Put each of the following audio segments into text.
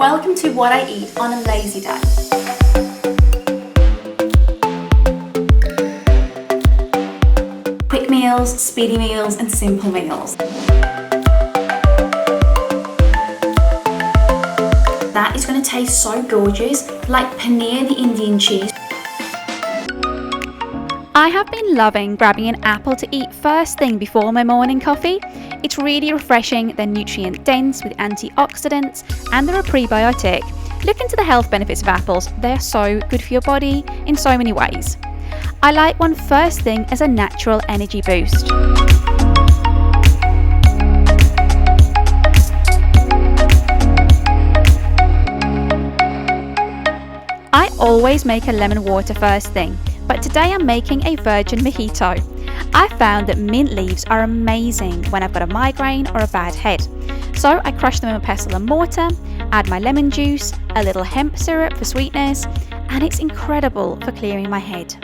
Welcome to what I eat on a lazy day. Quick meals, speedy meals, and simple meals. That is going to taste so gorgeous, like paneer the Indian cheese. I have been loving grabbing an apple to eat first thing before my morning coffee. It's really refreshing, they're nutrient dense with antioxidants, and they're a prebiotic. Look into the health benefits of apples, they're so good for your body in so many ways. I like one first thing as a natural energy boost. I always make a lemon water first thing, but today I'm making a virgin mojito. I found that mint leaves are amazing when I've got a migraine or a bad head. So I crush them in a pestle and mortar, add my lemon juice, a little hemp syrup for sweetness, and it's incredible for clearing my head.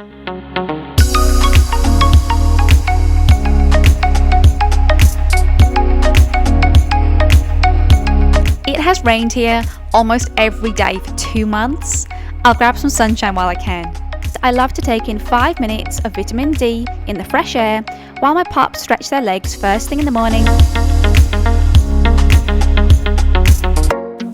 It has rained here almost every day for 2 months. I'll grab some sunshine while I can. I love to take in 5 minutes of vitamin D in the fresh air while my pups stretch their legs first thing in the morning.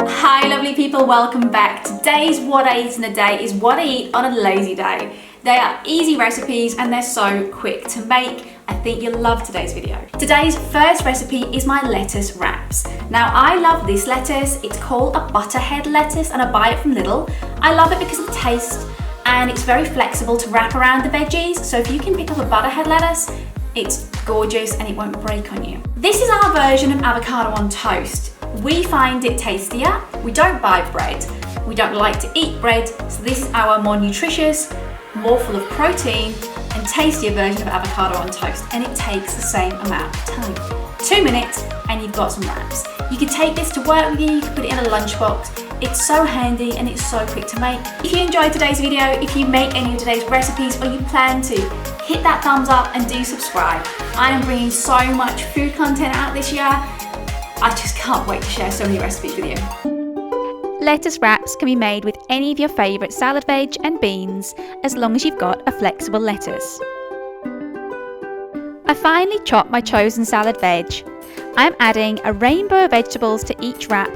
Hi lovely people, welcome back. Today's what I eat in a day is what I eat on a lazy day. They are easy recipes and they're so quick to make. I think you'll love today's video. Today's first recipe is my lettuce wraps. Now I love this lettuce, it's called a butterhead lettuce and I buy it from Lidl. I love it because of the taste and it's very flexible to wrap around the veggies. So if you can pick up a butterhead lettuce, it's gorgeous and it won't break on you. This is our version of avocado on toast. We find it tastier. We don't buy bread. We don't like to eat bread. So this is our more nutritious, more full of protein and tastier version of avocado on toast, and it takes the same amount of time. 2 minutes and you've got some wraps. You can take this to work with you can put it in a lunchbox. It's so handy and it's so quick to make. If you enjoyed today's video, if you make any of today's recipes or you plan to, hit that thumbs up and do subscribe. I am bringing so much food content out this year. I just can't wait to share so many recipes with you. Lettuce wraps can be made with any of your favourite salad veg and beans, as long as you've got a flexible lettuce. I finally chopped my chosen salad veg. I'm adding a rainbow of vegetables to each wrap,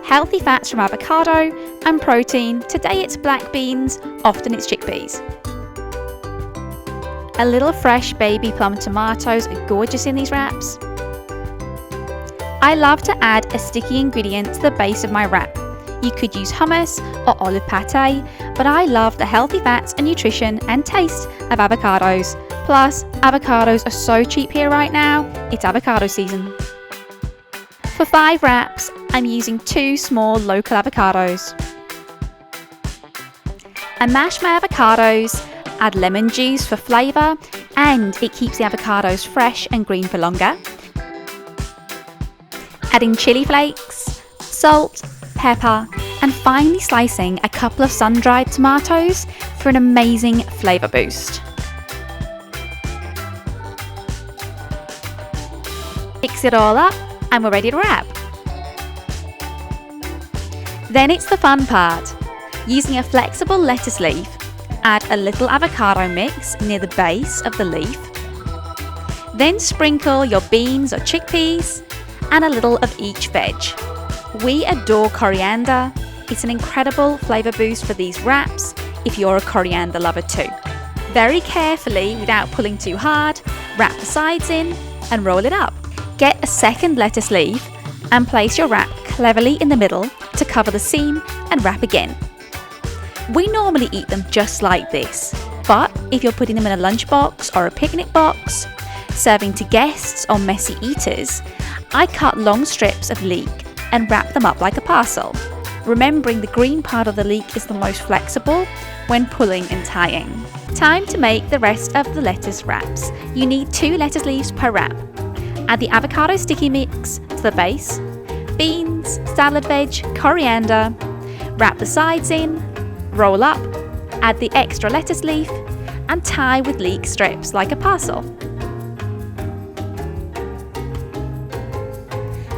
healthy fats from avocado, and protein. Today it's black beans, often it's chickpeas. A little fresh baby plum tomatoes are gorgeous in these wraps. I love to add a sticky ingredient to the base of my wrap. You could use hummus or olive pate, but I love the healthy fats and nutrition and taste of avocados. Plus, avocados are so cheap here right now, it's avocado season. For 5 wraps, I'm using 2 small local avocados. I mash my avocados, add lemon juice for flavour, and it keeps the avocados fresh and green for longer. Adding chili flakes, salt, pepper, and finally slicing a couple of sun-dried tomatoes for an amazing flavour boost. Mix it all up and we're ready to wrap. Then it's the fun part. Using a flexible lettuce leaf, add a little avocado mix near the base of the leaf. Then sprinkle your beans or chickpeas and a little of each veg. We adore coriander. It's an incredible flavour boost for these wraps if you're a coriander lover too. Very carefully, without pulling too hard, wrap the sides in and roll it up. Get a second lettuce leaf and place your wrap cleverly in the middle to cover the seam and wrap again. We normally eat them just like this, but if you're putting them in a lunchbox or a picnic box, serving to guests or messy eaters, I cut long strips of leek and wrap them up like a parcel. Remembering the green part of the leek is the most flexible when pulling and tying. Time to make the rest of the lettuce wraps. You need 2 lettuce leaves per wrap. Add the avocado sticky mix to the base, beans, salad veg, coriander, wrap the sides in, roll up, add the extra lettuce leaf, and tie with leek strips like a parcel.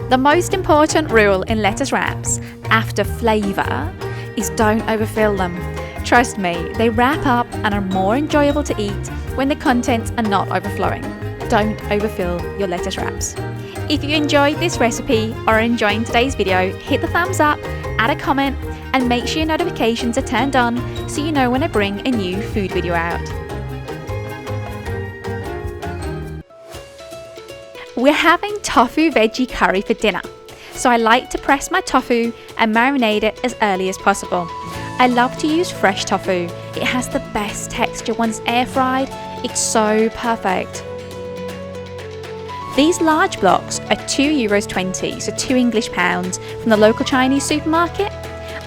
The most important rule in lettuce wraps, after flavour is don't overfill them. Trust me, they wrap up and are more enjoyable to eat when the contents are not overflowing. Don't overfill your lettuce wraps. If you enjoyed this recipe or are enjoying today's video, hit the thumbs up, add a comment, and make sure your notifications are turned on so you know when I bring a new food video out. We're having tofu veggie curry for dinner, so I like to press my tofu and marinate it as early as possible. I love to use fresh tofu. It has the best texture once air fried. It's so perfect. These large blocks are €2.20, so £2 English from the local Chinese supermarket.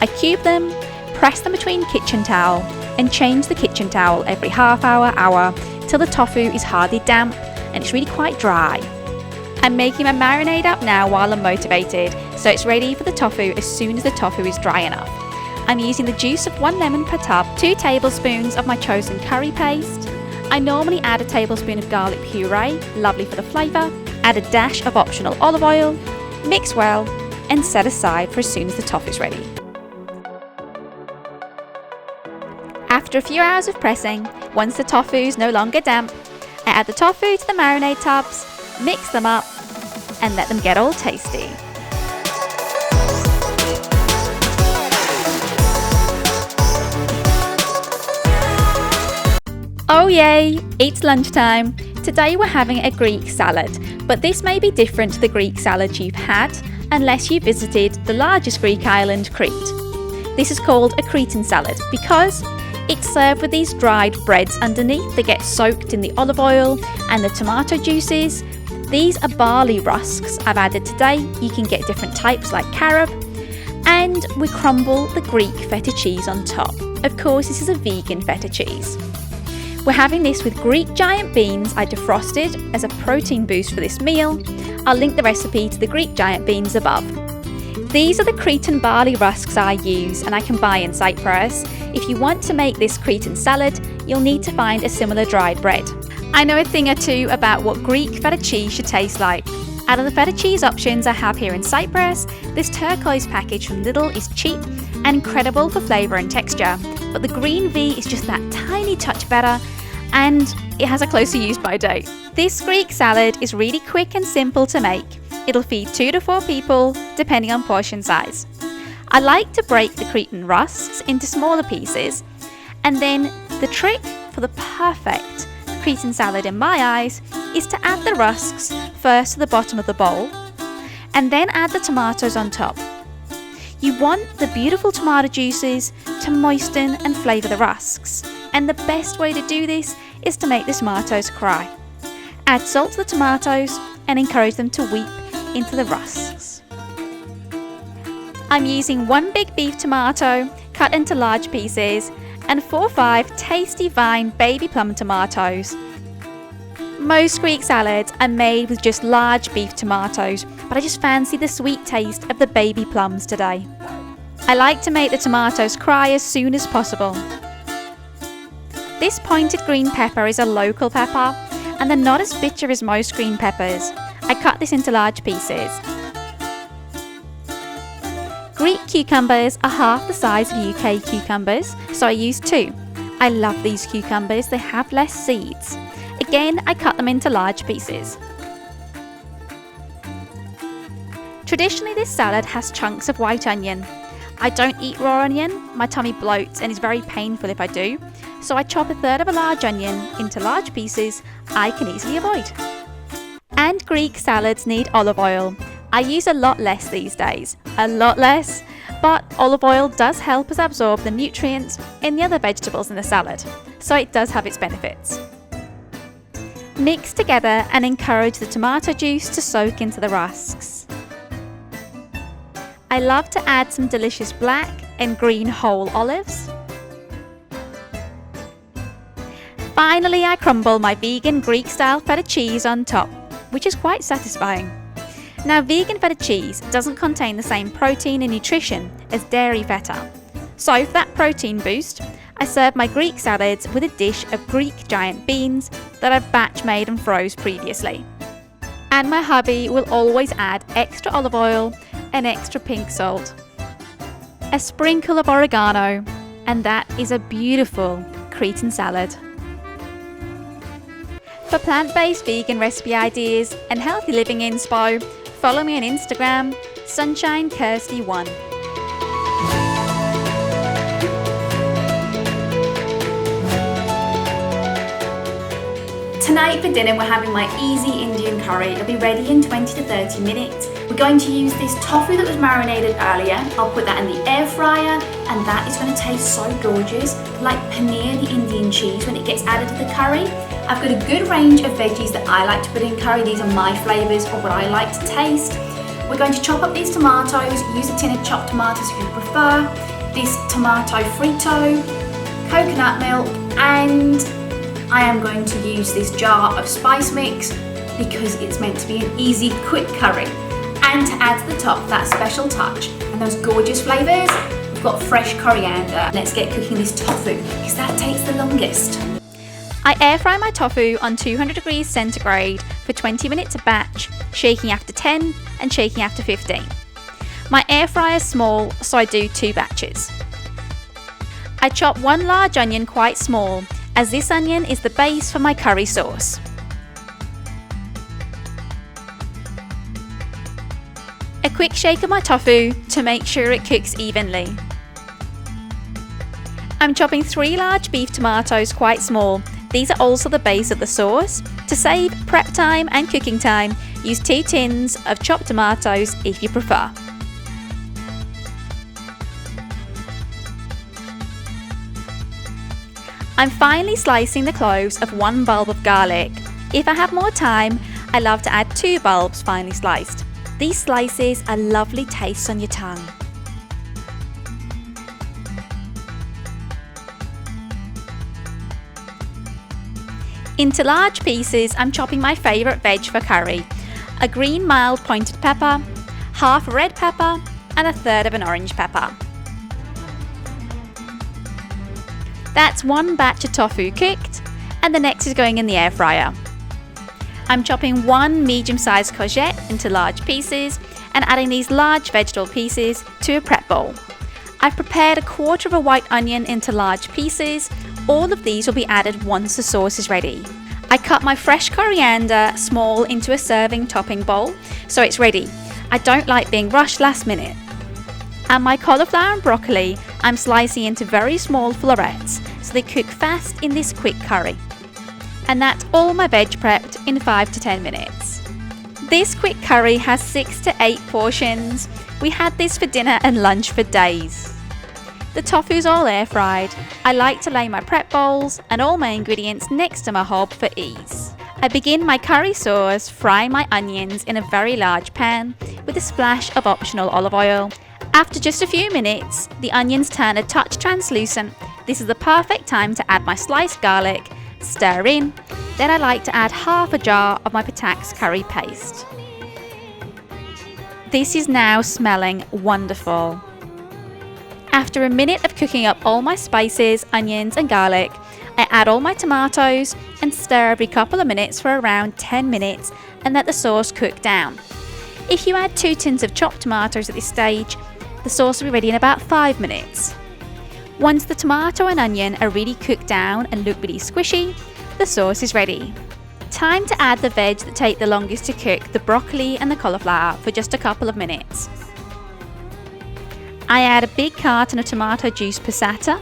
I cube them, press them between kitchen towel, and change the kitchen towel every half hour till the tofu is hardly damp and it's really quite dry. I'm making my marinade up now while I'm motivated, so it's ready for the tofu as soon as the tofu is dry enough. I'm using the juice of 1 lemon per tub, 2 tablespoons of my chosen curry paste. I normally add a tablespoon of garlic puree, lovely for the flavour, add a dash of optional olive oil, mix well, and set aside for as soon as the tofu is ready. After a few hours of pressing, once the tofu is no longer damp, I add the tofu to the marinade tubs, mix them up, and let them get all tasty. Oh yay, it's lunchtime. Today we're having a Greek salad, but this may be different to the Greek salad you've had unless you visited the largest Greek island, Crete. This is called a Cretan salad because it's served with these dried breads underneath that get soaked in the olive oil and the tomato juices. These are barley rusks I've added today. You can get different types like carob. And we crumble the Greek feta cheese on top. Of course, this is a vegan feta cheese. We're having this with Greek giant beans I defrosted as a protein boost for this meal. I'll link the recipe to the Greek giant beans above. These are the Cretan barley rusks I use and I can buy in Cyprus. If you want to make this Cretan salad, you'll need to find a similar dried bread. I know a thing or two about what Greek feta cheese should taste like. Out of the feta cheese options I have here in Cyprus, this turquoise package from Lidl is cheap and incredible for flavour and texture, but the green V is just that tiny touch better and it has a closer use by date. This Greek salad is really quick and simple to make. It'll feed 2 to 4 people depending on portion size. I like to break the Cretan rusks into smaller pieces, and then the trick for the perfect Cretan salad in my eyes is to add the rusks first to the bottom of the bowl and then add the tomatoes on top. You want the beautiful tomato juices to moisten and flavour the rusks, and the best way to do this is to make the tomatoes cry. Add salt to the tomatoes and encourage them to weep into the rusks. I'm using 1 big beef tomato cut into large pieces and 4 or 5 tasty vine baby plum tomatoes. Most Greek salads are made with just large beef tomatoes, but I just fancy the sweet taste of the baby plums today. I like to make the tomatoes cry as soon as possible. This pointed green pepper is a local pepper, and they're not as bitter as most green peppers. I cut this into large pieces. Greek cucumbers are half the size of UK cucumbers, so I used 2. I love these cucumbers, they have less seeds. Again, I cut them into large pieces. Traditionally, this salad has chunks of white onion. I don't eat raw onion, my tummy bloats and is very painful if I do, so I chop 1/3 of a large onion into large pieces I can easily avoid. And Greek salads need olive oil. I use a lot less these days, a lot less, but olive oil does help us absorb the nutrients in the other vegetables in the salad, so it does have its benefits. Mix together and encourage the tomato juice to soak into the rusks. I love to add some delicious black and green whole olives. Finally, I crumble my vegan Greek style feta cheese on top, which is quite satisfying. Now, vegan feta cheese doesn't contain the same protein and nutrition as dairy feta. So for that protein boost, I serve my Greek salads with a dish of Greek giant beans that I've batch made and froze previously. And my hubby will always add extra olive oil and extra pink salt. a sprinkle of oregano, and that is a beautiful Cretan salad. For plant-based vegan recipe ideas and healthy living inspo, follow me on Instagram, SunshineKirsty1. Tonight for dinner we're having my easy Indian curry. It'll be ready in 20 to 30 minutes. We're going to use this tofu that was marinated earlier. I'll put that in the air fryer and that is going to taste so gorgeous, like paneer, the Indian cheese, when it gets added to the curry. I've got a good range of veggies that I like to put in curry. These are my flavours or what I like to taste. We're going to chop up these tomatoes, use a tin of chopped tomatoes if you prefer, this tomato frito, coconut milk, and I am going to use this jar of spice mix because it's meant to be an easy, quick curry. And to add to the top that special touch and those gorgeous flavours, we've got fresh coriander. Let's get cooking this tofu because that takes the longest. I air fry my tofu on 200 degrees centigrade for 20 minutes a batch, shaking after 10 and shaking after 15. My air fryer is small, so I do 2 batches. I chop 1 large onion quite small, as this onion is the base for my curry sauce. A quick shake of my tofu to make sure it cooks evenly. I'm chopping 3 large beef tomatoes quite small. These are also the base of the sauce. To save prep time and cooking time, use 2 tins of chopped tomatoes if you prefer. I'm finely slicing the cloves of 1 bulb of garlic. If I have more time, I love to add 2 bulbs finely sliced. These slices are lovely tastes on your tongue. Into large pieces, I'm chopping my favourite veg for curry. A green mild pointed pepper, half a red pepper, and a third of an orange pepper. That's 1 batch of tofu cooked, and the next is going in the air fryer. I'm chopping 1 medium-sized courgette into large pieces and adding these large vegetable pieces to a prep bowl. I've prepared 1/4 of a white onion into large pieces. All of these will be added once the sauce is ready. I cut my fresh coriander small into a serving topping bowl, so it's ready. I don't like being rushed last minute. And my cauliflower and broccoli, I'm slicing into very small florets so they cook fast in this quick curry. And that's all my veg prepped in 5 to 10 minutes. This quick curry has 6 to 8 portions. We had this for dinner and lunch for days. The tofu's all air fried. I like to lay my prep bowls and all my ingredients next to my hob for ease. I begin my curry sauce frying my onions in a very large pan with a splash of optional olive oil. After just a few minutes, the onions turn a touch translucent. This is the perfect time to add my sliced garlic, stir in, then I like to add half a jar of my Patak's curry paste. This is now smelling wonderful. After a minute of cooking up all my spices, onions and garlic, I add all my tomatoes and stir every couple of minutes for around 10 minutes and let the sauce cook down. If you add 2 tins of chopped tomatoes at this stage, the sauce will be ready in about 5 minutes. Once the tomato and onion are really cooked down and look really squishy, the sauce is ready. Time to add the veg that take the longest to cook, the broccoli and the cauliflower, for just a couple of minutes. I add a big carton of tomato juice passata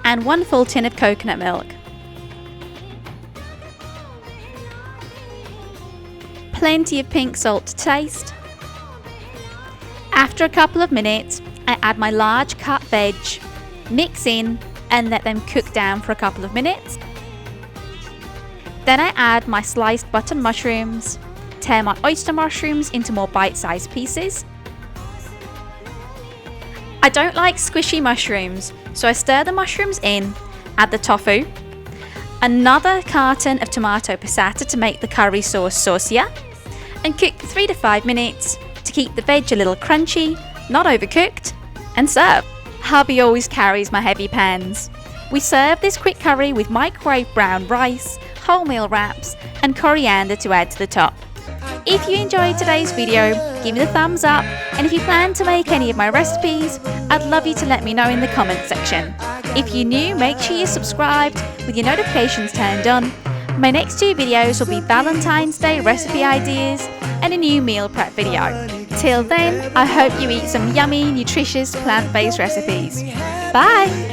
and 1 full tin of coconut milk. Plenty of pink salt to taste. After a couple of minutes, I add my large cut veg, mix in and let them cook down for a couple of minutes. Then I add my sliced button mushrooms, tear my oyster mushrooms into more bite-sized pieces. I don't like squishy mushrooms, so I stir the mushrooms in, add the tofu, another carton of tomato passata to make the curry sauce saucier, and cook for 3 to 5 minutes to keep the veg a little crunchy, not overcooked, and serve. Hubby always carries my heavy pans. We serve this quick curry with microwave brown rice, wholemeal wraps, and coriander to add to the top. If you enjoyed today's video, give me the thumbs up, and if you plan to make any of my recipes, I'd love you to let me know in the comments section. If you're new, make sure you're subscribed with your notifications turned on. My next 2 videos will be Valentine's Day recipe ideas and a new meal prep video. Till then, I hope you eat some yummy, nutritious, plant-based recipes. Bye!